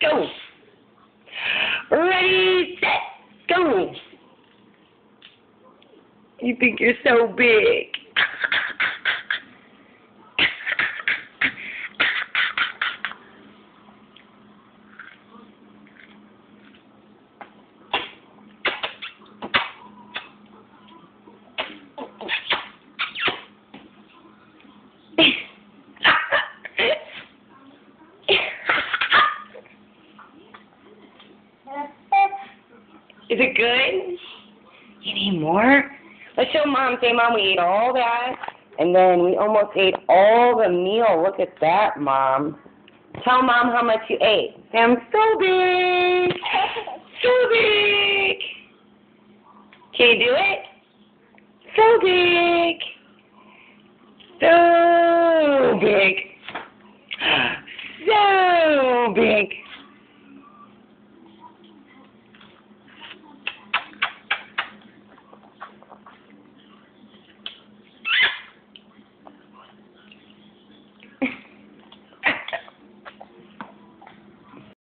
go. Ready, set, go. You think you're so big. Is it good? You need more? Let's show Mom. Say, Mom, we ate all that, and then we almost ate all the meal. Look at that, Mom. Tell Mom how much you ate. Say, I'm so big. So big. Can you do it? So big. So big. So big.